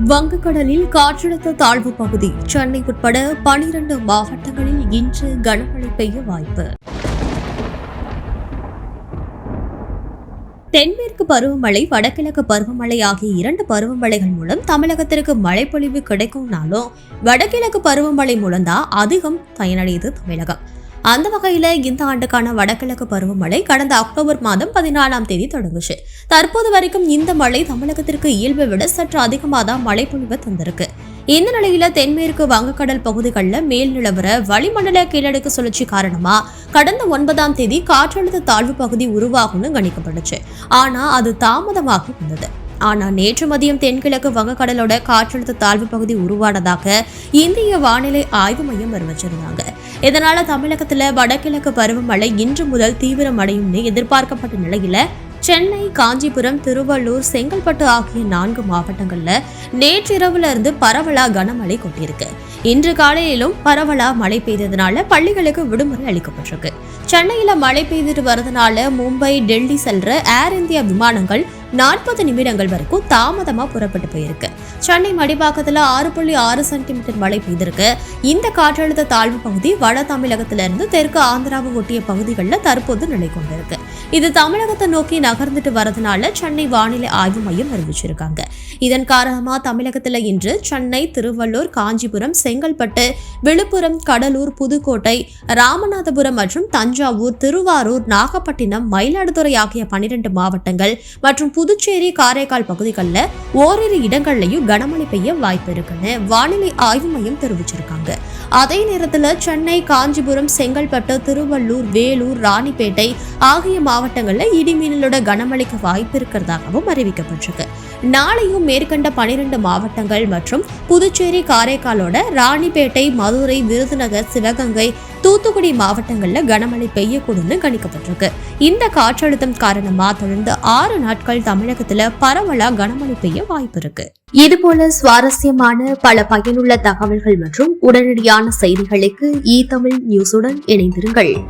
வங்கக்கடலில் காற்றழுத்த தாழ்வு பகுதி சென்னை உட்பட 12 மாவட்டங்களில் இன்று கனமழை பெய்ய வாய்ப்பு. தென்மேற்கு பருவமழை, வடகிழக்கு பருவமழை ஆகிய 2 பருவமழைகள் மூலம் தமிழகத்திற்கு மழைப்பொழிவு கிடைக்கும்னாலும் வடகிழக்கு பருவமழை மூலம்தான் அதிகம் பயனடையுது தமிழகம். அந்த வகையில இந்த ஆண்டுக்கான வடகிழக்கு பருவமழை கடந்த அக்டோபர் மாதம் 14ஆம் தேதி தொடங்குச்சு. தற்போது வரைக்கும் இந்த மழை தமிழகத்திற்கு இயல்பை விட சற்று அதிகமாக தான் மழை பொழிவு தந்திருக்கு. இந்த நிலையில தென்மேற்கு வங்கக்கடல் பகுதிகளில் மேல் நிலவர வளிமண்டல கீழடுக்கு சுழற்சி காரணமா கடந்த 9ஆம் தேதி காற்றழுத்த தாழ்வு பகுதி உருவாகும்னு கணிக்கப்பட்டுச்சு. ஆனா அது தாமதமாகி வந்தது. ஆனா நேற்று மதியம் தென்கிழக்கு வங்கக்கடலோட காற்றழுத்த தாழ்வு பகுதி உருவானதாக இந்திய வானிலை ஆய்வு மையம் அறிவிச்சிருந்தாங்க. இதனால தமிழகத்துல வடகிழக்கு பருவமழை இன்று முதல் தீவிரமடையும்னு எதிர்பார்க்கப்பட்ட நிலையில சென்னை, காஞ்சிபுரம், திருவள்ளூர், செங்கல்பட்டு ஆகிய 4 மாவட்டங்கள்ல நேற்றிரவுல இருந்து பரவலா கனமழை கொட்டியிருக்கு. இன்று காலையிலும் பரவலா மழை பெய்ததுனால பள்ளிகளுக்கு விடுமுறை அளிக்கப்பட்டிருக்கு. சென்னையில மழை பெய்துட்டு வரதுனால மும்பை, டெல்லி செல்ற ஏர் இந்தியா விமானங்கள் 40 நிமிடங்கள் வரைக்கும் தாமதமா புறப்பட்டு போயிருக்கு. சென்னை மடிப்பாக்கத்துல 6.6 சென்டிமீட்டர் மழை பெய்திருக்கு. இந்த காற்றழுத்த தாழ்வு பகுதி வட தமிழகத்திலிருந்து தெற்கு ஆந்திராவை ஒட்டிய பகுதிகளில் தற்போது நிலை கொண்டிருக்கு. இது தமிழகத்தை நோக்கி நகர்ந்துட்டு வரதுனால சென்னை வானிலை ஆய்வு மையம் அறிவிச்சிருக்காங்க. இதன் காரணமா தமிழகத்துல இன்று சென்னை, திருவள்ளூர், காஞ்சிபுரம், செங்கல்பட்டு, விழுப்புரம், கடலூர், புதுக்கோட்டை, ராமநாதபுரம் மற்றும் தஞ்சாவூர், திருவாரூர், நாகப்பட்டினம், மயிலாடுதுறை ஆகிய 12 மாவட்டங்கள் மற்றும் புதுச்சேரி, காரைக்கால் பகுதிகளில் ஓரிரு இடங்கள்லயும் கனமழை பெய்ய வாய்ப்பு இருக்குன்னு வானிலை ஆய்வு மையம் தெரிவிச்சிருக்காங்க. அதே நேரத்தில் சென்னை, காஞ்சிபுரம், செங்கல்பட்டு, திருவள்ளூர், வேலூர், ராணிப்பேட்டை ஆகிய மாவட்டங்களில் இடிமின்னலோட கனமழைக்கு வாய்ப்பு இருக்கிறதாகவும் அறிவிக்கப்பட்டிருக்கு. நாளையும் மேற்கண்ட 12 மாவட்டங்கள் மற்றும் புதுச்சேரி, காரைக்காலோட ராணிப்பேட்டை, மதுரை, விருதுநகர், சிவகங்கை, தூத்துக்குடி மாவட்டங்கள்ல கனமழை பெய்யக்கூடும்னு கணிக்கப்பட்டிருக்கு. இந்த காற்றழுத்தம் காரணமா தொடர்ந்து 6 நாட்கள் தமிழகத்துல பரவலா கனமழை பெய்ய வாய்ப்பு இருக்கு. இதுபோல சுவாரஸ்யமான பல பயனுள்ள தகவல்கள் மற்றும் உடனடியான செய்திகளுக்கு தமிழ் நியூஸுடன் இணைந்திருங்கள்.